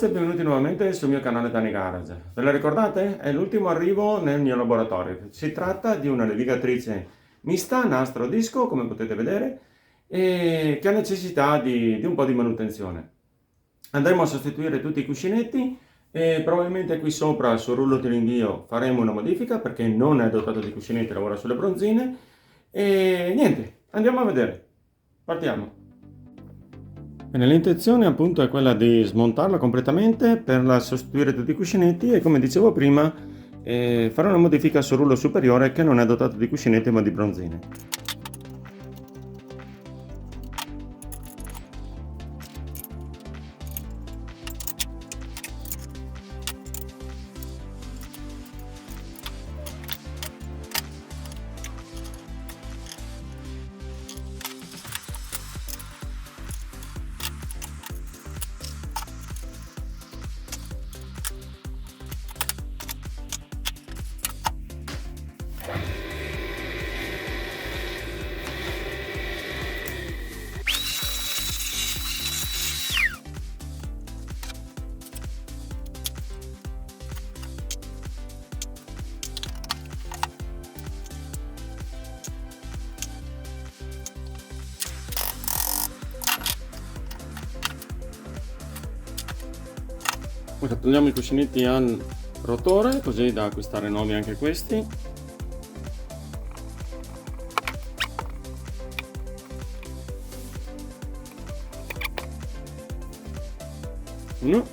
ragazzi e benvenuti nuovamente sul mio canale Dani Garage. Ve la ricordate? È l'ultimo arrivo nel mio laboratorio. Si tratta di una levigatrice mista, nastro disco, come potete vedere, e che ha necessità di un po' di manutenzione. Andremo a sostituire tutti i cuscinetti e probabilmente qui sopra sul rullo di rinvio faremo una modifica perché non è dotato di cuscinetti, lavora sulle bronzine. E niente, andiamo a vedere. Partiamo. Bene, l'intenzione appunto è quella di smontarla completamente per sostituire tutti i cuscinetti e, come dicevo prima, fare una modifica sul rullo superiore che non è dotato di cuscinetti ma di bronzine. Ora togliamo i cuscinetti al rotore così da acquistare nuovi anche questi. Uno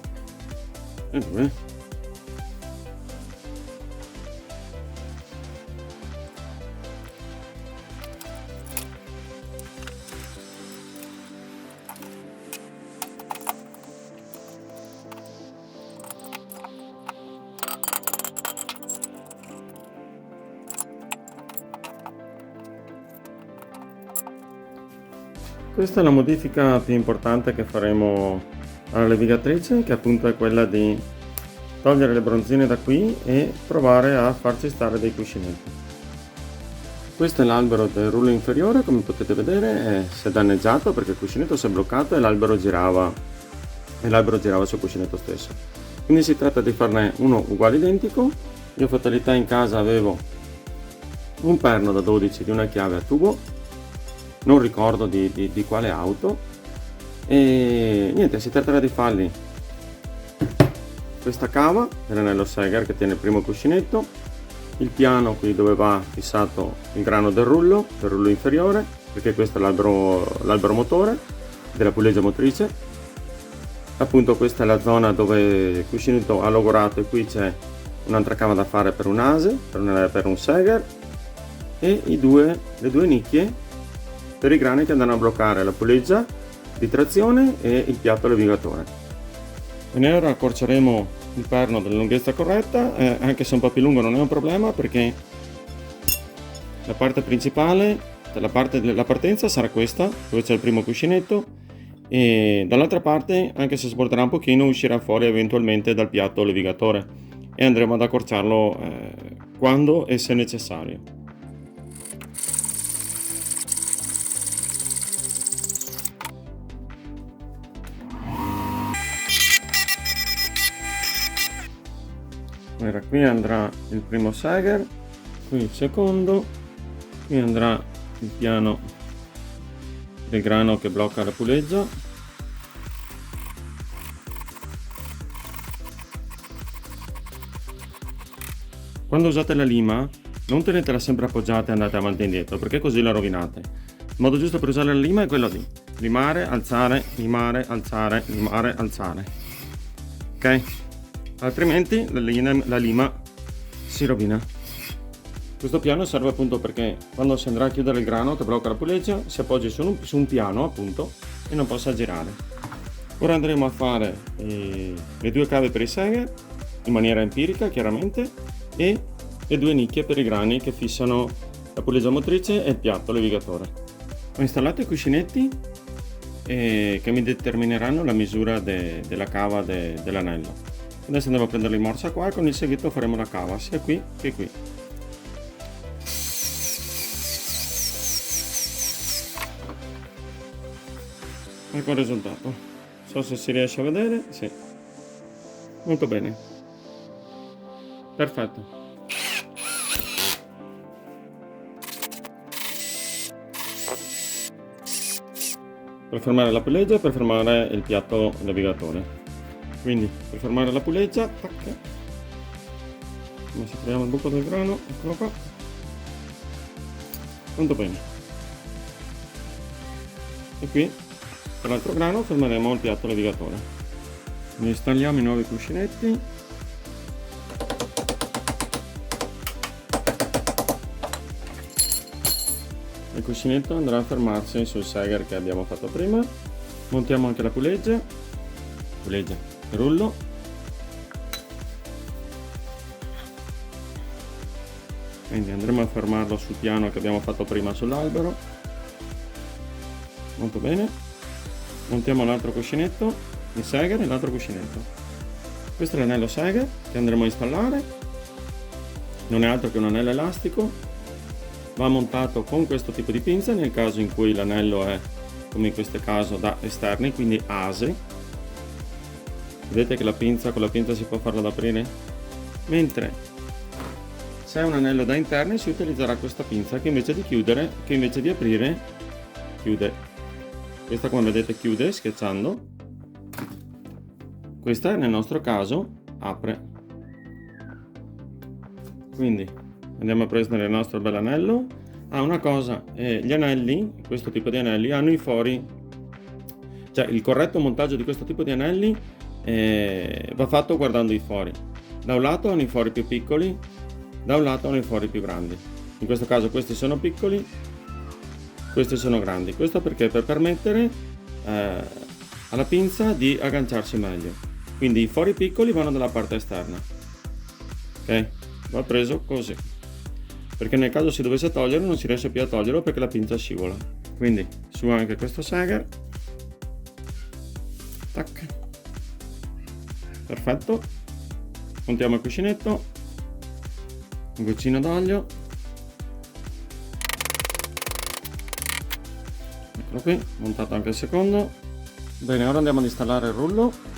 e due. Questa è la modifica più importante che faremo alla levigatrice, che appunto è quella di togliere le bronzine da qui e provare a farci stare dei cuscinetti. Questo è l'albero del rullo inferiore, come potete vedere si è danneggiato perché il cuscinetto si è bloccato e l'albero girava sul cuscinetto stesso. Quindi si tratta di farne uno uguale identico. Io fatalità in casa avevo un perno da 12 di una chiave a tubo, non ricordo di quale auto, e niente, si tratterà di fargli questa cava dell'anello Seger che tiene il primo cuscinetto, il piano qui dove va fissato il grano del rullo inferiore, perché questo è l'albero motore della puleggia motrice. Appunto questa è la zona dove il cuscinetto ha logorato e qui c'è un'altra cava da fare per un ase, per un Seger, e le due nicchie per i grani che andranno a bloccare la puleggia di trazione e il piatto levigatore. E ora accorceremo il perno della lunghezza corretta, anche se un po' più lungo non è un problema perché la parte principale, la partenza sarà questa, dove c'è il primo cuscinetto, e dall'altra parte, anche se sborderà un pochino, uscirà fuori eventualmente dal piatto levigatore e andremo ad accorciarlo quando e se necessario. Allora, qui andrà il primo Seger, qui il secondo, qui andrà il piano del grano che blocca la puleggia. Quando usate la lima non tenetela sempre appoggiata e andate avanti e indietro perché così la rovinate. Il modo giusto per usare la lima è quello di limare, alzare, limare, alzare, limare, alzare. Ok? Altrimenti la lima si rovina. Questo piano serve appunto perché quando si andrà a chiudere il grano che blocca la puleggia si appoggi su un piano appunto e non possa girare. Ora andremo a fare le due cave per i Seger in maniera empirica chiaramente e le due nicchie per i grani che fissano la puleggia motrice e il piatto levigatore. Ho installato i cuscinetti che mi determineranno la misura della cava dell'anello. Adesso andiamo a prendere in morsa qua e con il seghetto faremo la cava sia qui che qui. Ecco il risultato. Non so se si riesce a vedere, sì. Molto bene, perfetto. Per formare la puleggia e per formare il piatto navigatore. Quindi per formare la puleggia, tac, come se troviamo il buco del grano, eccolo qua. Molto bene. E qui per l'altro grano formeremo il piatto navigatore. Quindi installiamo i nuovi cuscinetti. Il cuscinetto andrà a fermarsi sul Seger che abbiamo fatto prima. Montiamo anche la puleggia, rullo. Quindi andremo a fermarlo sul piano che abbiamo fatto prima sull'albero. Molto bene. Montiamo l'altro cuscinetto, il Seger e l'altro cuscinetto. Questo è l'anello Seger che andremo a installare. Non è altro che un anello elastico. Va montato con questo tipo di pinza nel caso in cui l'anello è, come in questo caso, da esterni, quindi ase. Vedete che con la pinza si può farlo ad aprire? Mentre se è un anello da interni si utilizzerà questa pinza che invece di chiudere, che invece di aprire, chiude. Questa, come vedete, chiude schiacciando. Questa nel nostro caso apre. Quindi andiamo a prendere il nostro bell'anello. Una cosa, gli anelli, questo tipo di anelli, hanno i fori, cioè il corretto montaggio di questo tipo di anelli va fatto guardando i fori. Da un lato hanno i fori più piccoli, da un lato hanno i fori più grandi. In questo caso questi sono piccoli, questi sono grandi. Questo perché? Per permettere alla pinza di agganciarsi meglio. Quindi i fori piccoli vanno dalla parte esterna. Ok? Va preso così. Perché nel caso si dovesse togliere non si riesce più a toglierlo perché la pinza scivola. Quindi su anche questo Seger. Tac. Perfetto. Montiamo il cuscinetto. Un goccino d'olio. Eccolo qui, montato anche il secondo. Bene, ora andiamo ad installare il rullo.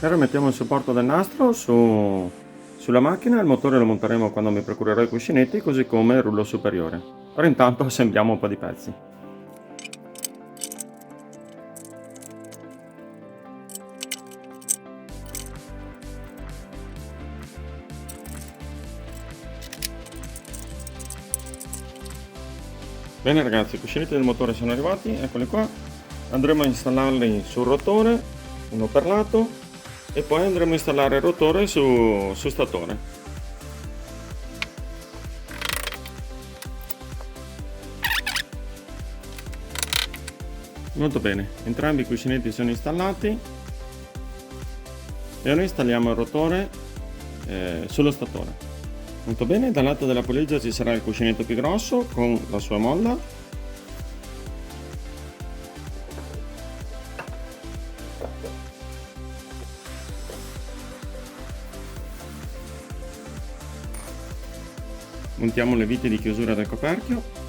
Ora mettiamo il supporto del nastro sulla macchina, il motore lo monteremo quando mi procurerò i cuscinetti, così come il rullo superiore. Ora intanto assembliamo un po' di pezzi. Bene ragazzi, i cuscinetti del motore sono arrivati, eccoli qua. Andremo a installarli sul rotore, uno per lato, e poi andremo a installare il rotore su statore. Molto bene, entrambi i cuscinetti sono installati e ora installiamo il rotore sullo statore. Molto bene, dal lato della puleggia ci sarà il cuscinetto più grosso con la sua molla. Montiamo le viti di chiusura del coperchio.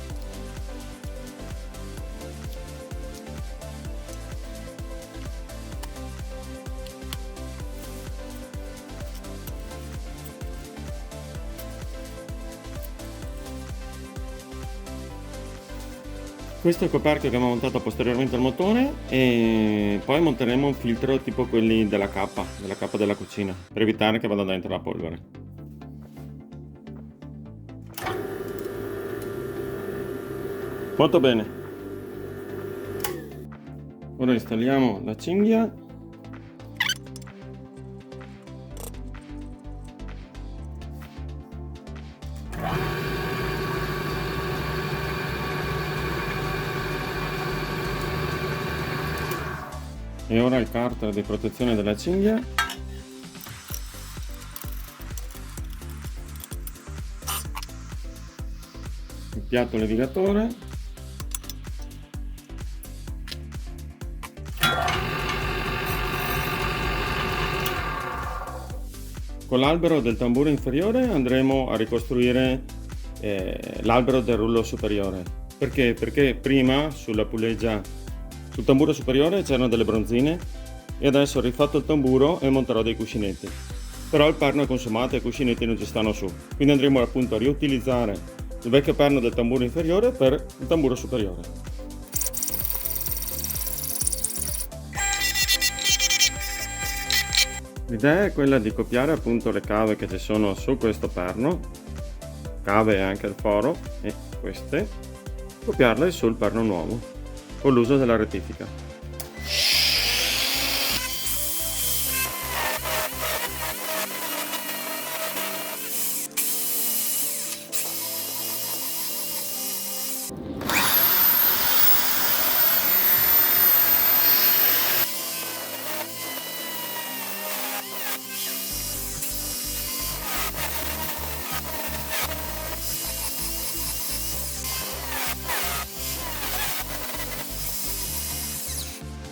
Questo è il coperchio che abbiamo montato posteriormente al motore e poi monteremo un filtro tipo quelli della cappa della cucina per evitare che vada dentro la polvere. Molto bene. Ora installiamo la cinghia. E ora il carter di protezione della cinghia. piatto levigatore. Con l'albero del tamburo inferiore andremo a ricostruire l'albero del rullo superiore. Perché? Perché prima sulla puleggia, sul tamburo superiore c'erano delle bronzine e adesso ho rifatto il tamburo e monterò dei cuscinetti. Però il perno è consumato e i cuscinetti non ci stanno su. Quindi andremo appunto a riutilizzare il vecchio perno del tamburo inferiore per il tamburo superiore. L'idea è quella di copiare appunto le cave che ci sono su questo perno, cave e anche il foro, e queste, copiarle sul perno nuovo, con l'uso della rettifica.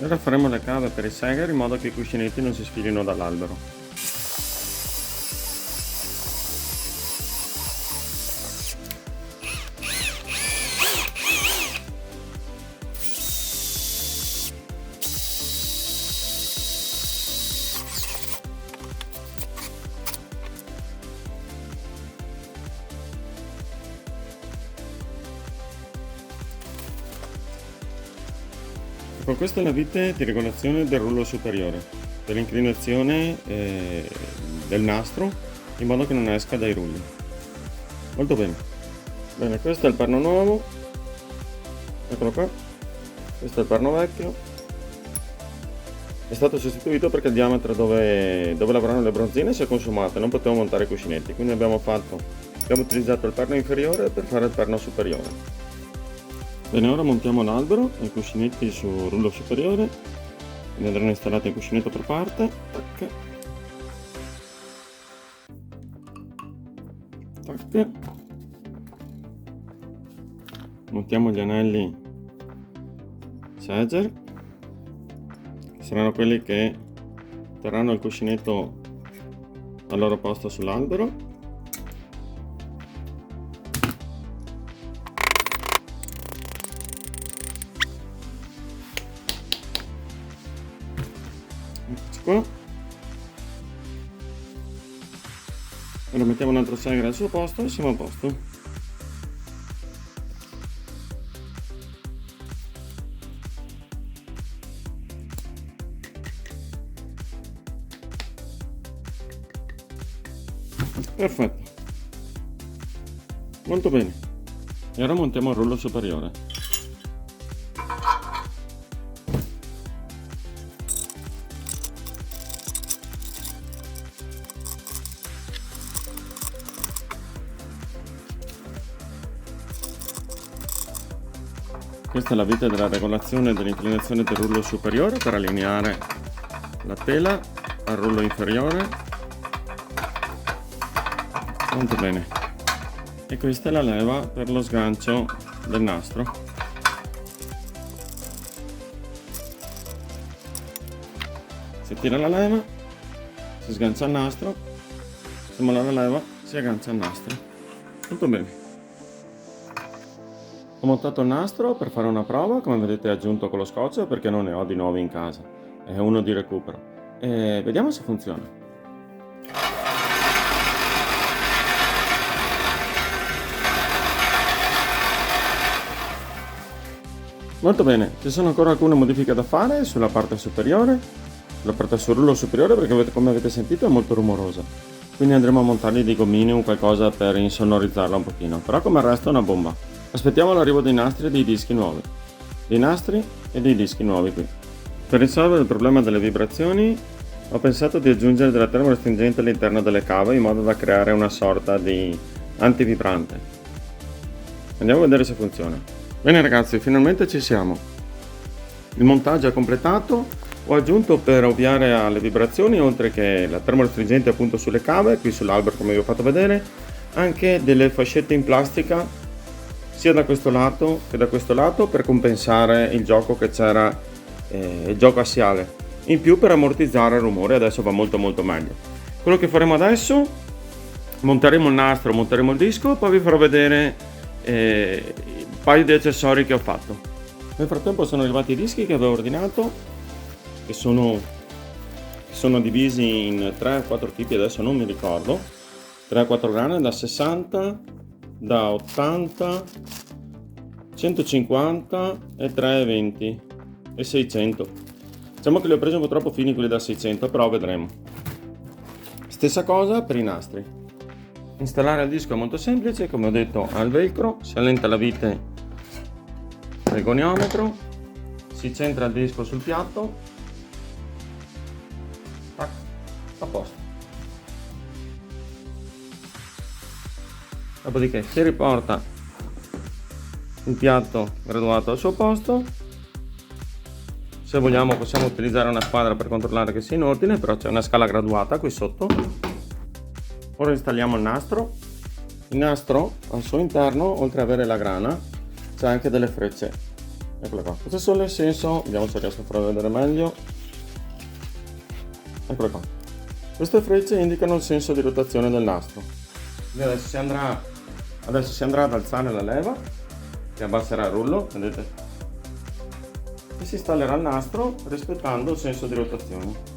Ora faremo le cave per i Seger in modo che i cuscinetti non si sfilino dall'albero. Con queste la vite di regolazione del rullo superiore, per l'inclinazione del nastro, in modo che non esca dai rulli. Molto bene. Bene, questo è il perno nuovo, eccolo qua, questo è il perno vecchio, è stato sostituito perché il diametro dove lavoravano le bronzine si è consumato e non potevo montare i cuscinetti, quindi abbiamo utilizzato il perno inferiore per fare il perno superiore. Bene, ora montiamo l'albero e i cuscinetti sul rullo superiore, quindi andranno installati un cuscinetto per parte. Tac. Tac. Montiamo gli anelli Seger, che saranno quelli che terranno il cuscinetto al loro posto sull'albero. Qua. Ora mettiamo un altro Seger al suo posto e siamo a posto. Perfetto, molto bene. E ora montiamo il rullo superiore. Questa è la vite della regolazione dell'inclinazione del rullo superiore per allineare la tela al rullo inferiore. Molto bene. E questa è la leva per lo sgancio del nastro. Si tira la leva, si sgancia il nastro, si molla la leva, si aggancia il nastro. Molto bene. Ho montato il nastro per fare una prova, come vedete aggiunto con lo scotch perché non ne ho di nuovi in casa, è uno di recupero, e vediamo se funziona. Molto bene, ci sono ancora alcune modifiche da fare sulla parte superiore, sulla parte sul rullo superiore perché come avete sentito è molto rumorosa, quindi andremo a montargli dei gommini o qualcosa per insonorizzarla un pochino, però come il resto è una bomba. Aspettiamo l'arrivo dei nastri e dei dischi nuovi. Dei nastri e dei dischi nuovi qui. Per risolvere il problema delle vibrazioni ho pensato di aggiungere della termorestringente all'interno delle cave in modo da creare una sorta di antivibrante. Andiamo a vedere se funziona. Bene ragazzi, finalmente ci siamo. Il montaggio è completato. Ho aggiunto per ovviare alle vibrazioni, oltre che la termorestringente appunto sulle cave, qui sull'albero come vi ho fatto vedere, anche delle fascette in plastica sia da questo lato che da questo lato per compensare il gioco che c'era, il gioco assiale. In più per ammortizzare il rumore, adesso va molto meglio. Quello che faremo adesso, monteremo il nastro, monteremo il disco, poi vi farò vedere un paio di accessori che ho fatto. Nel frattempo sono arrivati i dischi che avevo ordinato, che sono divisi in 3-4 tipi, adesso non mi ricordo, 3-4 grane, da 60, da 80, 150 e 320 e 600. Diciamo che li ho presi un po' troppo fini quelli da 600, però vedremo. Stessa cosa per i nastri. Installare il disco è molto semplice, come ho detto ha il velcro, si allenta la vite del goniometro, si centra il disco sul piatto, tac, a posto. Dopodiché si riporta il piatto graduato al suo posto. Se vogliamo possiamo utilizzare una squadra per controllare che sia in ordine, però c'è una scala graduata qui sotto. Ora installiamo il nastro. Il nastro al suo interno, oltre ad avere la grana, c'è anche delle frecce. Eccole qua. Questo solo il senso, vediamo se riesco a farlo vedere meglio. Eccole qua. Queste frecce indicano il senso di rotazione del nastro. Adesso si andrà ad alzare la leva, che abbasserà il rullo, vedete? E si installerà il nastro rispettando il senso di rotazione.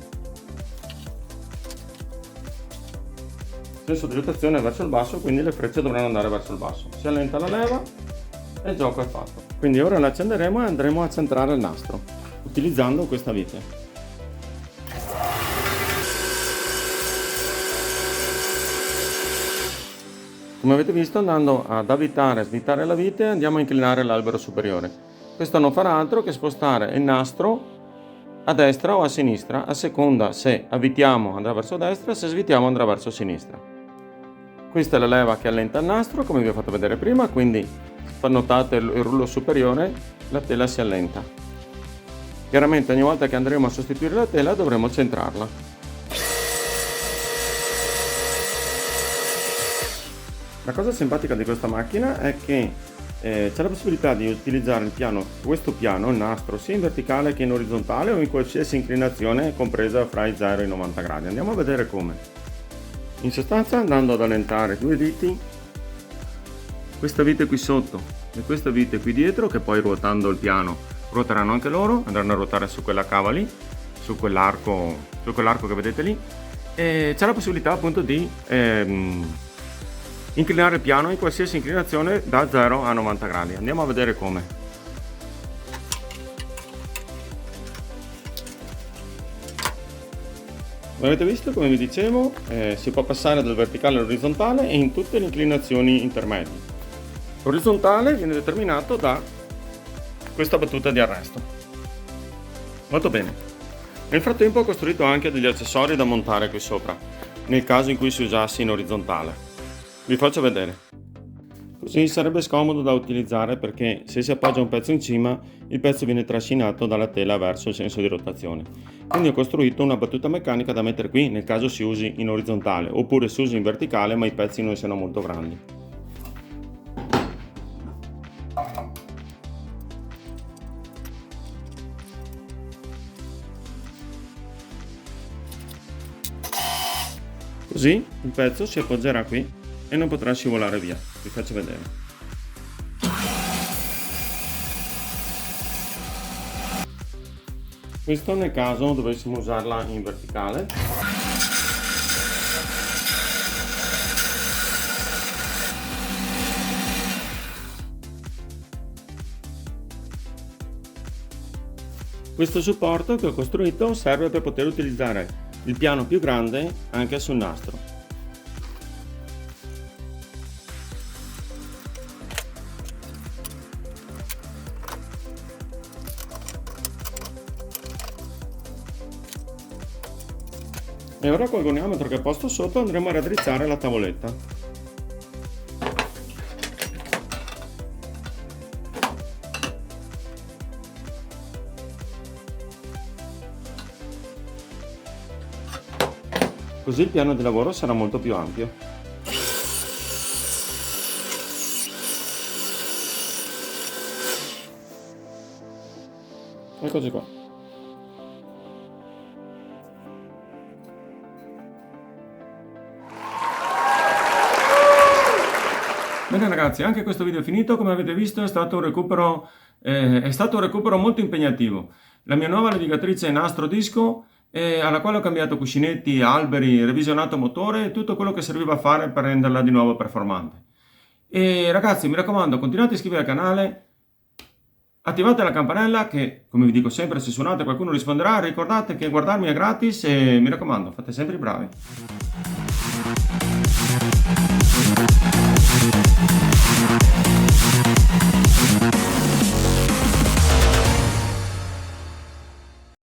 Il senso di rotazione è verso il basso, quindi le frecce dovranno andare verso il basso. Si allenta la leva e il gioco è fatto. Quindi ora la accenderemo e andremo a centrare il nastro utilizzando questa vite. Come avete visto, andando ad avvitare e svitare la vite, andiamo a inclinare l'albero superiore. Questo non farà altro che spostare il nastro a destra o a sinistra, a seconda se avvitiamo andrà verso destra, se svitiamo andrà verso sinistra. Questa è la leva che allenta il nastro, come vi ho fatto vedere prima, quindi notate il rullo superiore, la tela si allenta. Chiaramente ogni volta che andremo a sostituire la tela dovremo centrarla. La cosa simpatica di questa macchina è che c'è la possibilità di utilizzare questo piano, il nastro, sia in verticale che in orizzontale o in qualsiasi inclinazione compresa fra i 0 e i 90 gradi. Andiamo a vedere come. In sostanza, andando ad allentare due viti, questa vite qui sotto e questa vite qui dietro, che poi ruotando il piano ruoteranno anche loro, andranno a ruotare su quella cava lì, su quell'arco che vedete lì, e c'è la possibilità appunto di inclinare il piano in qualsiasi inclinazione da 0 a 90 gradi. Andiamo a vedere come. Come avete visto, come vi dicevo, si può passare dal verticale all'orizzontale e in tutte le inclinazioni intermedie. L'orizzontale viene determinato da questa battuta di arresto. Molto bene. Nel frattempo ho costruito anche degli accessori da montare qui sopra, nel caso in cui si usasse in orizzontale. Vi faccio vedere. Così sarebbe scomodo da utilizzare perché se si appoggia un pezzo in cima, il pezzo viene trascinato dalla tela verso il senso di rotazione. Quindi ho costruito una battuta meccanica da mettere qui nel caso si usi in orizzontale, oppure si usi in verticale ma i pezzi non siano molto grandi. Così il pezzo si appoggerà qui e non potrà scivolare via. Vi faccio vedere. Questo nel caso dovessimo usarla in verticale. Questo supporto che ho costruito serve per poter utilizzare il piano più grande anche sul nastro. E ora col goniometro che ho posto sotto andremo a raddrizzare la tavoletta. Così il piano di lavoro sarà molto più ampio. Eccoci qua. Bene ragazzi, anche questo video è finito. Come avete visto è stato un recupero molto impegnativo. La mia nuova levigatrice è nastro disco, alla quale ho cambiato cuscinetti, alberi, revisionato motore e tutto quello che serviva a fare per renderla di nuovo performante. E ragazzi, mi raccomando, continuate a iscrivervi al canale, attivate la campanella che, come vi dico sempre, se suonate qualcuno risponderà. Ricordate che guardarmi è gratis e mi raccomando, fate sempre i bravi.